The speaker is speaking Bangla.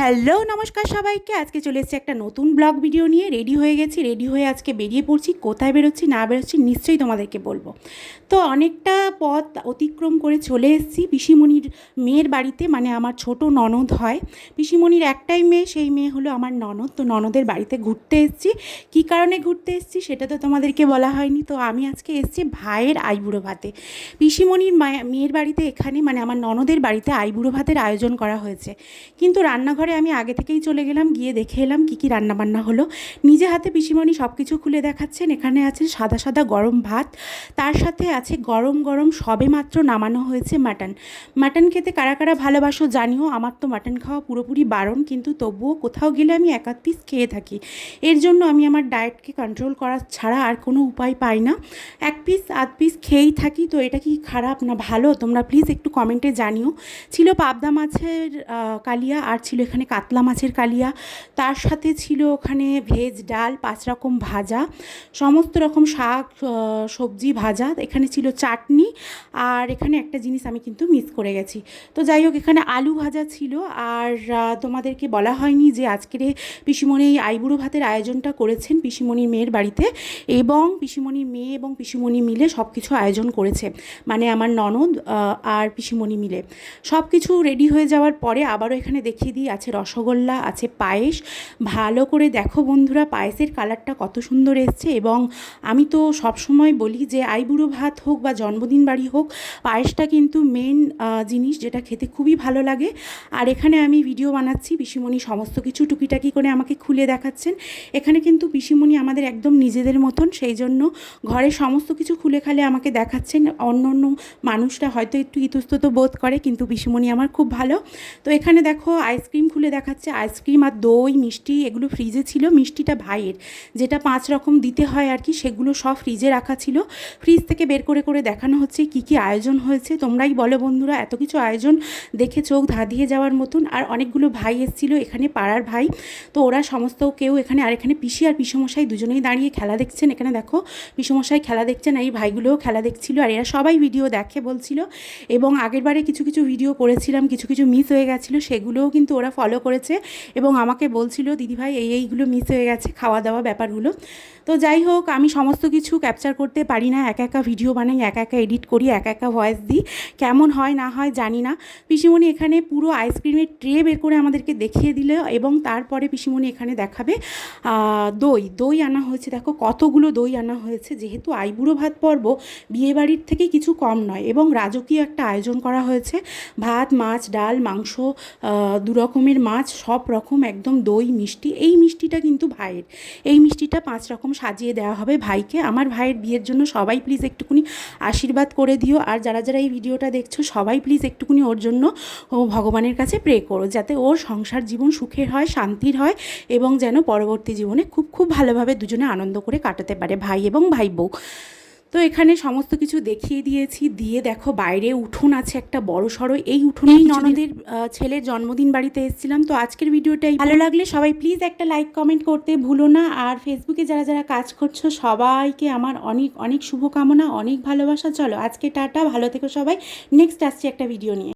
হ্যালো নমস্কার সবাইকে। আজকে চলে এসেছি একটা নতুন ব্লগ ভিডিও নিয়ে। রেডি হয়ে গেছি, রেডি হয়ে আজকে বেরিয়ে পড়ছি। কোথায় বেরোচ্ছি না বেরোচ্ছি নিশ্চয়ই তোমাদেরকে বলবো। তো অনেকটা পথ অতিক্রম করে চলে এসেছি পিসিমণির মেয়ের বাড়িতে, মানে আমার ছোট ননদ হয়। পিসিমণির একটাই মেয়ে, সেই মেয়ে হলো আমার ননদ। তো ননদের বাড়িতে ঘুরতে এসেছি। কী কারণে ঘুরতে এসেছি সেটা তো তোমাদেরকে বলা হয়নি। তো আমি আজকে এসেছি ভাইয়ের আইবুড়ো ভাতে। পিসিমণির মেয়ের বাড়িতে, এখানে মানে আমার ননদের বাড়িতে আইবুড়ো ভাতের আয়োজন করা হয়েছে। কিন্তু রান্নাঘরে আমি আগে থেকেই চলে গেলাম, গিয়ে দেখে এলাম কী কী রান্নাবান্না হলো। নিজে হাতে পিসিমণি সব কিছু খুলে দেখাচ্ছেন। এখানে আছে সাদা সাদা গরম ভাত, তার সাথে আছে গরম গরম সবে মাত্র নামানো হয়েছে মাটন। মাটন খেতে কারা কারা ভালোবাসো জানিও। আমার তো মাটন খাওয়া পুরোপুরি বারণ, কিন্তু তবুও কোথাও গেলে আমি এক আধ পিস খেয়ে থাকি। এর জন্য আমি আমার ডায়েটকে কন্ট্রোল করা ছাড়া আর কোনো উপায় পাই না, এক পিস আধ পিস খেয়েই থাকি। তো এটা কি খারাপ না ভালো তোমরা প্লিজ একটু কমেন্টে জানিও। ছিল পাবদা মাছের কালিয়া, আর ছিল এখানে কাতলা মাছের কালিয়া, তার সাথে ছিল ওখানে ভেজ ডাল, 5 রকম ভাজা, সমস্ত রকম শাক সবজি ভাজা, এখানে ছিল চাটনি। আর এখানে একটা জিনিস আমি কিন্তু মিস করে গেছি। তো যাই হোক, এখানে আলু ভাজা ছিল। আর তোমাদেরকে বলা হয়নি যে আজকের পিসিমণি এই আইবুড়ো ভাতের আয়োজনটা করেছেন পিসিমণির মেয়ের বাড়িতে, এবং পিসিমণির মেয়ে এবং পিসিমণি মিলে সব কিছু আয়োজন করেছে, মানে আমার ননদ আর পিসিমণি মিলে। সব কিছু রেডি হয়ে যাওয়ার পরে আবারও এখানে দেখিয়ে দিই, আছে রসগোল্লা, আছে পায়েস। ভালো করে দেখো বন্ধুরা, পায়েসের কালারটা কত সুন্দর এসছে। এবং আমি তো সবসময় বলি যে আইবুড়ো ভাত হোক বা জন্মদিন বাড়ি হোক, পায়েসটা কিন্তু মেন জিনিস, যেটা খেতে খুবই ভালো লাগে। আর এখানে আমি ভিডিও বানাচ্ছি, পিসিমণি সমস্ত কিছু টুকিটাকি করে আমাকে খুলে দেখাচ্ছেন। এখানে কিন্তু পিসিমণি আমাদের একদম নিজেদের মতন, সেই জন্য ঘরে সমস্ত কিছু খুলে খালে আমাকে দেখাচ্ছেন। অন্য অন্য মানুষরা হয়তো একটু ইতস্তত বোধ করে, কিন্তু পিসিমণি আমার খুব ভালো। তো এখানে দেখো আইসক্রিম খুলে দেখাচ্ছে। আইসক্রিম আর দই মিষ্টি এগুলো ফ্রিজে ছিল। মিষ্টিটা ভাইয়ের, যেটা 5 রকম দিতে হয় আর কি, সেগুলো সব ফ্রিজে রাখা ছিল। ফ্রিজ থেকে বের করে করে দেখানো হচ্ছে কী কী আয়োজন হয়েছে। তোমরাই বলো বন্ধুরা, এত কিছু আয়োজন দেখে চোখ ধাঁধিয়ে যাওয়ার মতন। আর অনেকগুলো ভাই এসেছিলো, এখানে পাড়ার ভাই। তো ওরা সমস্ত কেউ এখানে, আর এখানে পিসি আর পিসমশাই দুজনেই দাঁড়িয়ে খেলা দেখছেন। এখানে দেখো পিসমশাই খেলা দেখছেন, এই ভাইগুলোও খেলা দেখছিল। আর এরা সবাই ভিডিও দেখে বলছিল। এবং আগের বারে কিছু কিছু ভিডিও করেছিলাম, কিছু কিছু মিস হয়ে গেছিলো, সেগুলোও কিন্তু ওরা ফলো করেছে এবং আমাকে বলছিল দিদিভাই এইগুলো মিস হয়ে গেছে, খাওয়া দাওয়া ব্যাপারগুলো। তো যাই হোক, আমি সমস্ত কিছু ক্যাপচার করতে পারি না, একা একা ভিডিও বানাই, একা একা এডিট করি, একা একা ভয়েস দিই। কেমন হয় না হয় জানি না। পিসিমণি এখানে পুরো আইসক্রিমের ট্রে বের করে আমাদেরকে দেখিয়ে দিল, এবং তারপরে পিসিমণি এখানে দেখাবে দই আনা হয়েছে। দেখো কতগুলো দই আনা হয়েছে। যেহেতু আইবুড়ো ভাত পর্ব বিয়েবাড়ির থেকে কিছু কম নয়, এবং রাজকীয় একটা আয়োজন করা হয়েছে। ভাত, মাছ, ডাল, মাংস, 2 রকমের মাছ, সব রকম একদম দই মিষ্টি। এই মিষ্টিটা কিন্তু ভাইয়ের, এই মিষ্টিটা 5 রকম সাজিয়ে দেওয়া হবে ভাইকে। আমার ভাইয়ের বিয়ের জন্য সবাই প্লিজ একটুকুনি আশীর্বাদ করে দিও। আর যারা যারা এই ভিডিওটা দেখছো সবাই প্লিজ একটুকুনি ওর জন্য ভগবানের কাছে প্রে করো, যাতে ওর সংসার জীবন সুখের হয়, শান্তির হয়, এবং যেন পরবর্তী জীবনে খুব খুব ভালোভাবে দুজনে আনন্দ করে কাটাতে পারে, ভাই এবং ভাই বউ। তো এখানে সমস্ত কিছু দেখিয়ে দিয়েছি। দিয়ে দেখো বাইরে উঠোন আছে একটা বড় সড়ো, এই উঠোনে ননদের ছেলের জন্মদিন বাড়িতে এসেছিলাম। তো আজকের ভিডিওটাই ভালো লাগলে সবাই প্লিজ একটা লাইক কমেন্ট করতে ভুলো না। আর ফেসবুকে যারা যারা কাজ করছো সবাইকে আমার অনেক অনেক শুভকামনা, অনেক ভালোবাসা। চলো আজকে টাটা, ভালো থেকো সবাই। নেক্সট আসছি একটা ভিডিও নিয়ে।